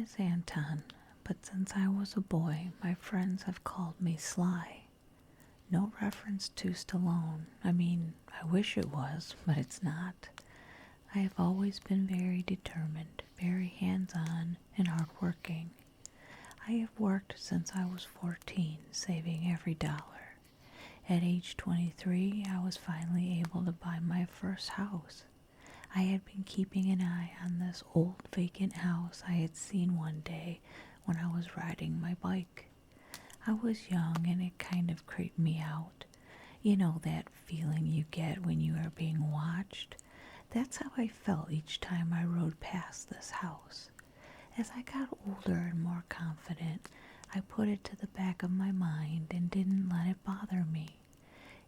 is Anton, but since I was a boy, my friends have called me Sly. No reference to Stallone. I mean, I wish it was, but it's not. I have always been very determined, very hands-on, and hardworking. I have worked since I was 14, saving every dollar. At age 23, I was finally able to buy my first house. I had been keeping an eye on this old vacant house I had seen one day when I was riding my bike. I was young and it kind of creeped me out. You know that feeling you get when you are being watched? That's how I felt each time I rode past this house. As I got older and more confident, I put it to the back of my mind and didn't let it bother me.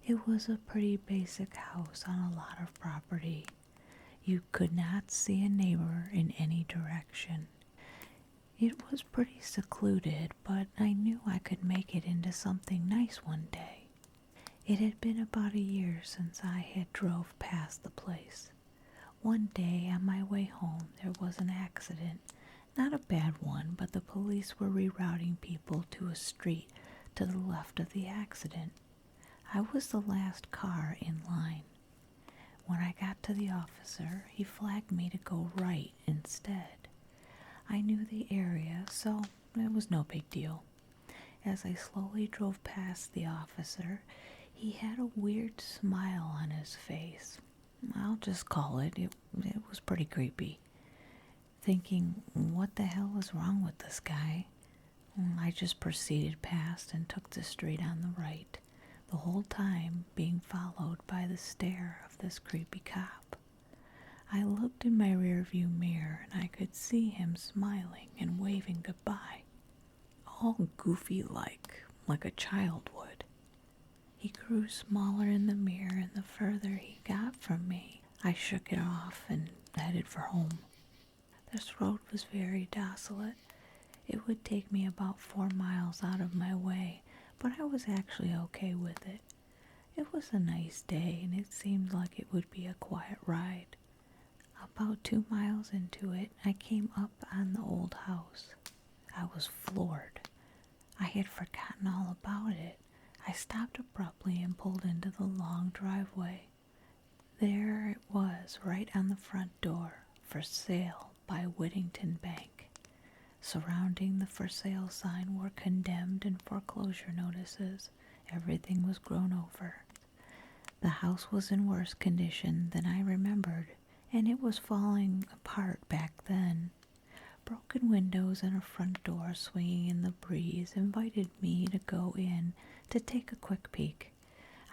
It was a pretty basic house on a lot of property. You could not see a neighbor in any direction. It was pretty secluded, but I knew I could make it into something nice one day. It had been about a year since I had drove past the place. One day on my way home there was an accident. Not a bad one, but the police were rerouting people to a street to the left of the accident. I was the last car in line. When I got to the officer, he flagged me to go right instead. I knew the area, so it was no big deal. As I slowly drove past the officer, he had a weird smile on his face. I'll just call it. It was pretty creepy. Thinking, what the hell is wrong with this guy? I just proceeded past and took the street on the right, the whole time being followed by the stare of this creepy cop. I looked in my rearview mirror and I could see him smiling and waving goodbye, all goofy like a child would. He grew smaller in the mirror, and the further he got from me, I shook it off and headed for home. This road was very desolate. It would take me about 4 miles out of my way, but I was actually okay with it. It was a nice day, and it seemed like it would be a quiet ride. About 2 miles into it, I came up on the old house. I was floored. I had forgotten all about it. I stopped abruptly and pulled into the long driveway. There it was, right on the front door, for sale by Whittington Bank. Surrounding the for sale sign were condemned and foreclosure notices. Everything was grown over. The house was in worse condition than I remembered, and it was falling apart back then. Broken windows and a front door swinging in the breeze invited me to go in to take a quick peek.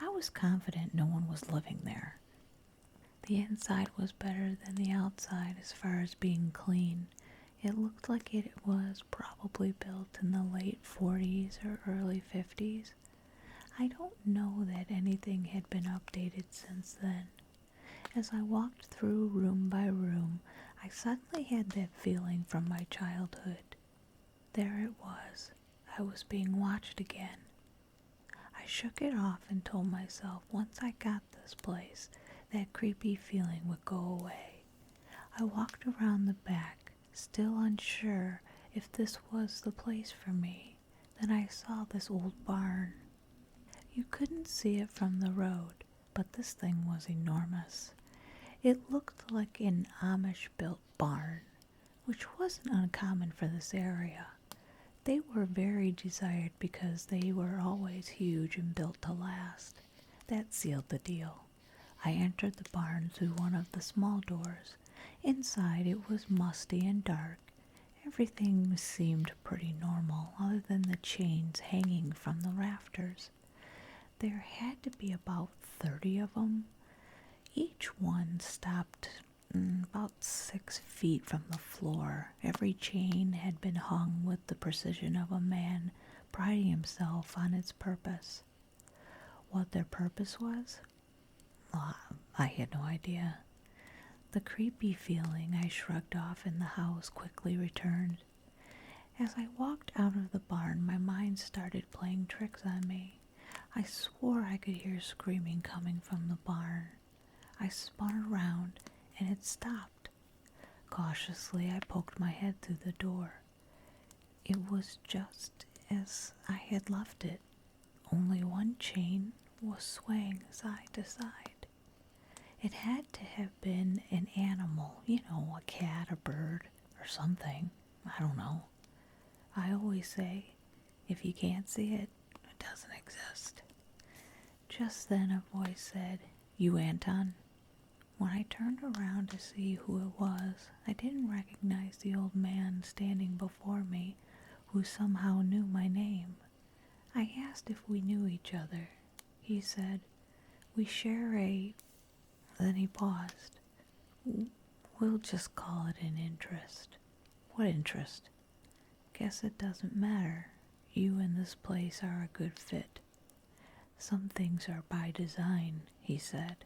I was confident no one was living there. The inside was better than the outside as far as being clean. It looked like it was probably built in the late 40s or early 50s. I don't know that anything had been updated since then. As I walked through room by room, I suddenly had that feeling from my childhood. There it was. I was being watched again. I shook it off and told myself once I got this place, that creepy feeling would go away. I walked around the back, still unsure if this was the place for me. Then I saw this old barn. You couldn't see it from the road, but this thing was enormous. It looked like an Amish-built barn, which wasn't uncommon for this area. They were very desired because they were always huge and built to last. That sealed the deal. I entered the barn through one of the small doors. Inside it was musty and dark. Everything seemed pretty normal, other than the chains hanging from the rafters. There had to be about 30 of them. Each one stopped about 6 feet from the floor. Every chain had been hung with the precision of a man priding himself on its purpose. What their purpose was? I had no idea. The creepy feeling I shrugged off in the house quickly returned. As I walked out of the barn, my mind started playing tricks on me. I swore I could hear screaming coming from the barn. I spun around, and it stopped. Cautiously, I poked my head through the door. It was just as I had left it, only one chain was swaying side to side. It had to have been an animal, a cat, a bird, or something. I don't know. I always say, if you can't see it, it doesn't exist. Just then a voice said, "You, Anton?" When I turned around to see who it was, I didn't recognize the old man standing before me, who somehow knew my name. I asked if we knew each other. He said, "We share a..." Then he paused. "We'll just call it an interest." "What interest?" "Guess it doesn't matter. You and this place are a good fit." "Some things are by design," he said.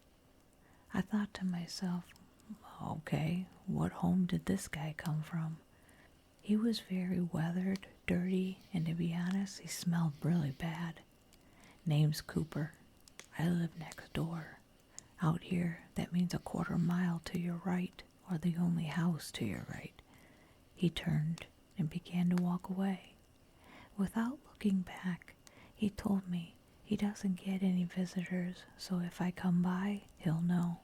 I thought to myself, okay, what home did this guy come from? He was very weathered, dirty, and to be honest, he smelled really bad. "Name's Cooper. I live next door. Out here, that means a quarter mile to your right, or the only house to your right." He turned and began to walk away. Without looking back, he told me he doesn't get any visitors, so if I come by, he'll know.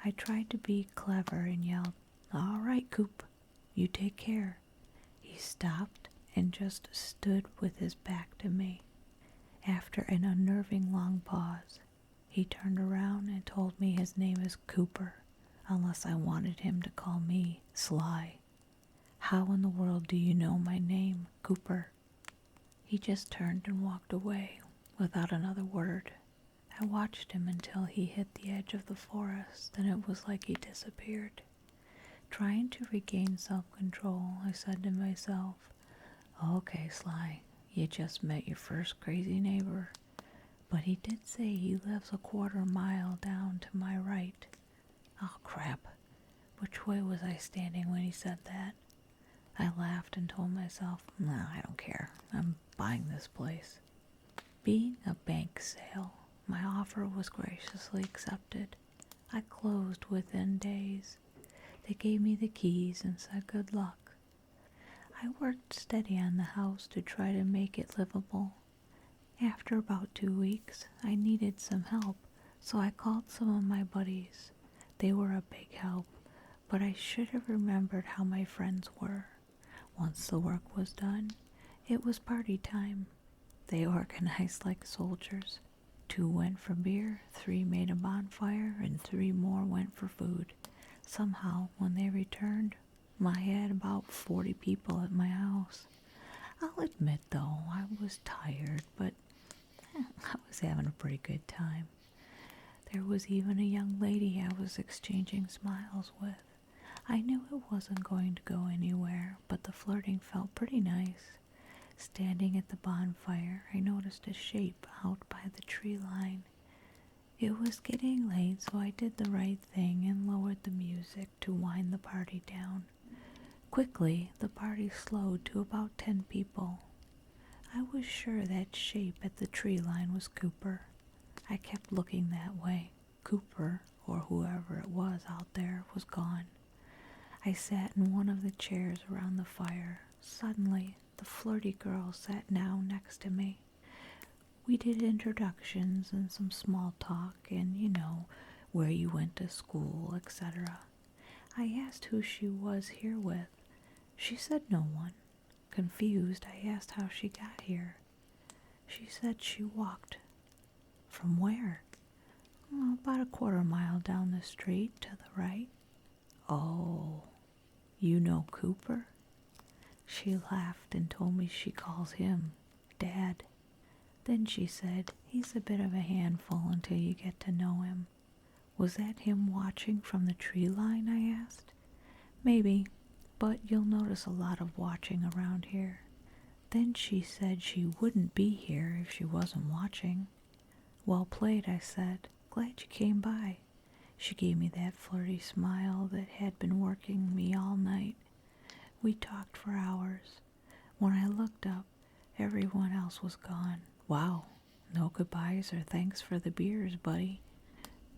I tried to be clever and yelled, "All right, Coop, you take care." He stopped and just stood with his back to me. After an unnerving long pause, he turned around and told me his name is Cooper, unless I wanted him to call me Sly. "How in the world do you know my name, Cooper?" He just turned and walked away without another word. I watched him until he hit the edge of the forest, and it was like he disappeared. Trying to regain self-control, I said to myself, "Okay, Sly, you just met your first crazy neighbor." But he did say he lives a quarter mile down to my right. Oh, crap. Which way was I standing when he said that? I laughed and told myself, "Nah, I don't care. I'm buying this place." Being a bank sale, my offer was graciously accepted. I closed within days. They gave me the keys and said good luck. I worked steady on the house to try to make it livable. After about 2 weeks, I needed some help, so I called some of my buddies. They were a big help, but I should have remembered how my friends were. Once the work was done, it was party time. They organized like soldiers. 2 went for beer, 3 made a bonfire, and 3 more went for food. Somehow, when they returned, I had about 40 people at my house. I'll admit, though, I was tired, but I was having a pretty good time. There was even a young lady I was exchanging smiles with. I knew it wasn't going to go anywhere, but the flirting felt pretty nice. Standing at the bonfire, I noticed a shape out by the tree line. It was getting late, so I did the right thing and lowered the music to wind the party down. Quickly, the party slowed to about 10 people. I was sure that shape at the tree line was Cooper. I kept looking that way. Cooper, or whoever it was out there, was gone. I sat in one of the chairs around the fire. Suddenly, the flirty girl sat down next to me. We did introductions and some small talk and, where you went to school, etc. I asked who she was here with. She said no one. Confused, I asked how she got here. She said she walked. From where? About a quarter mile down the street to the right. Oh, you know Cooper? She laughed and told me she calls him Dad. Then she said, he's a bit of a handful until you get to know him. Was that him watching from the tree line, I asked. Maybe, but you'll notice a lot of watching around here. Then she said she wouldn't be here if she wasn't watching. Well played, I said. Glad you came by. She gave me that flirty smile that had been working me all night. We talked for hours. When I looked up, everyone else was gone. Wow, no goodbyes or thanks for the beers, buddy.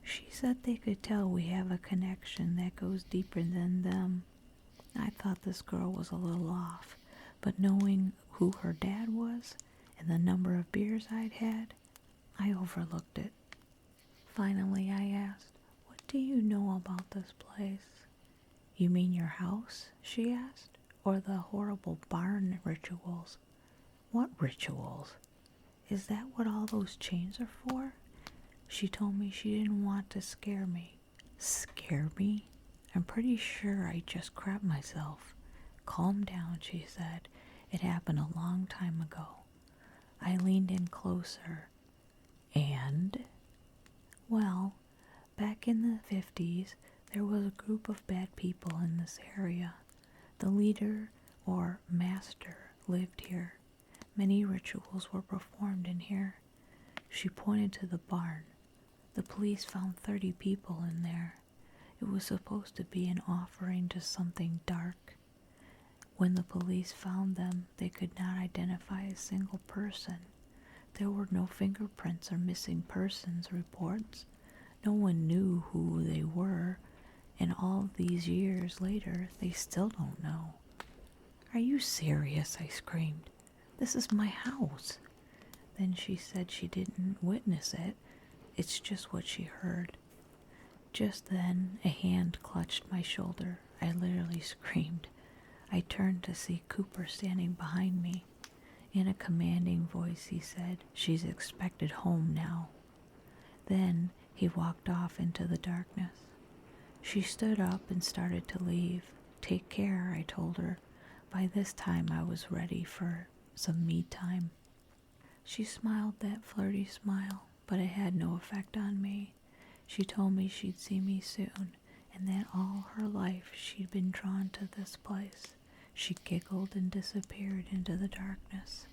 She said they could tell we have a connection that goes deeper than them. I thought this girl was a little off, But knowing who her dad was and the number of beers I'd had, I overlooked it. Finally, I asked, "What do you know about this place?" "You mean your house?" she asked, "or the horrible barn rituals?" "What rituals? Is that what all those chains are for?" She told me she didn't want to scare me. Scare me? I'm pretty sure I just crapped myself. "Calm down," she said. "It happened a long time ago." I leaned in closer. And? Well, back in the 50s, there was a group of bad people in this area. The leader, or master, lived here. Many rituals were performed in here. She pointed to the barn. The police found 30 people in there. It was supposed to be an offering to something dark. When the police found them, they could not identify a single person. There were no fingerprints or missing persons reports. No one knew who they were, and all these years later, they still don't know. "Are you serious?" I screamed. "This is my house." Then she said she didn't witness it. It's just what she heard. Just then, a hand clutched my shoulder. I literally screamed. I turned to see Cooper standing behind me. In a commanding voice, he said, "She's expected home now." Then he walked off into the darkness. She stood up and started to leave. "Take care," I told her. By this time, I was ready for some me time. She smiled that flirty smile, but it had no effect on me. She told me she'd see me soon, and that all her life she'd been drawn to this place. She giggled and disappeared into the darkness.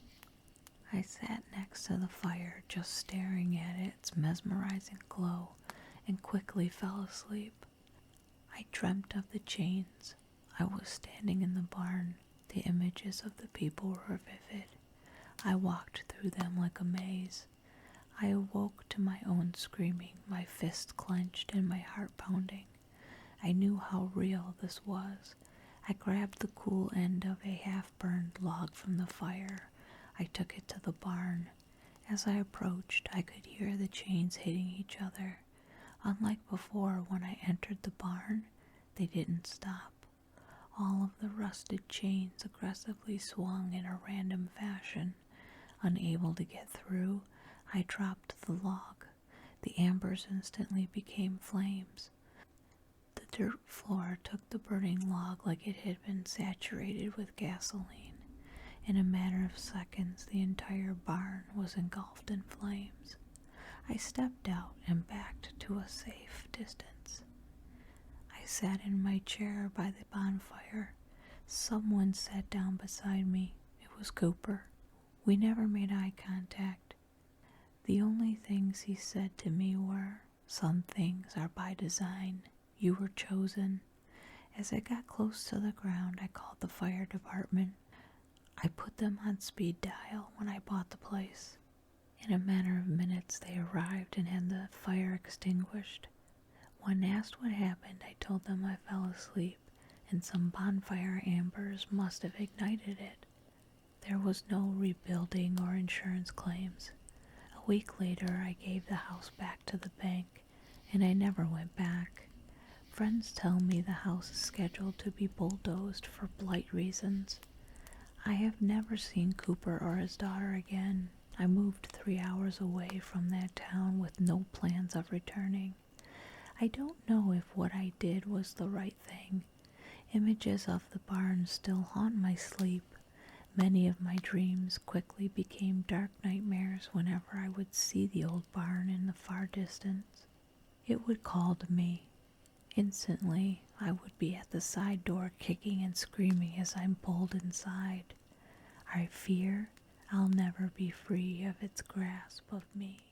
I sat next to the fire, just staring at its mesmerizing glow, and quickly fell asleep. I dreamt of the chains. I was standing in the barn. The images of the people were vivid. I walked through them like a maze. I awoke to my own screaming, my fists clenched and my heart pounding. I knew how real this was. I grabbed the cool end of a half-burned log from the fire. I took it to the barn. As I approached, I could hear the chains hitting each other. Unlike before, when I entered the barn, they didn't stop. All of the rusted chains aggressively swung in a random fashion. Unable to get through, I dropped the log. The embers instantly became flames. The dirt floor took the burning log like it had been saturated with gasoline. In a matter of seconds, the entire barn was engulfed in flames. I stepped out and backed to a safe distance. I sat in my chair by the bonfire. Someone sat down beside me. It was Cooper. We never made eye contact. The only things he said to me were, "Some things are by design. You were chosen." As I got close to the ground, I called the fire department. I put them on speed dial when I bought the place. In a matter of minutes, they arrived and had the fire extinguished. When asked what happened, I told them I fell asleep, and some bonfire embers must have ignited it. There was no rebuilding or insurance claims. A week later, I gave the house back to the bank, and I never went back. Friends tell me the house is scheduled to be bulldozed for blight reasons. I have never seen Cooper or his daughter again. I moved 3 hours away from that town with no plans of returning. I don't know if what I did was the right thing. Images of the barn still haunt my sleep. Many of my dreams quickly became dark nightmares whenever I would see the old barn in the far distance. It would call to me. Instantly, I would be at the side door kicking and screaming as I'm pulled inside. I fear I'll never be free of its grasp of me.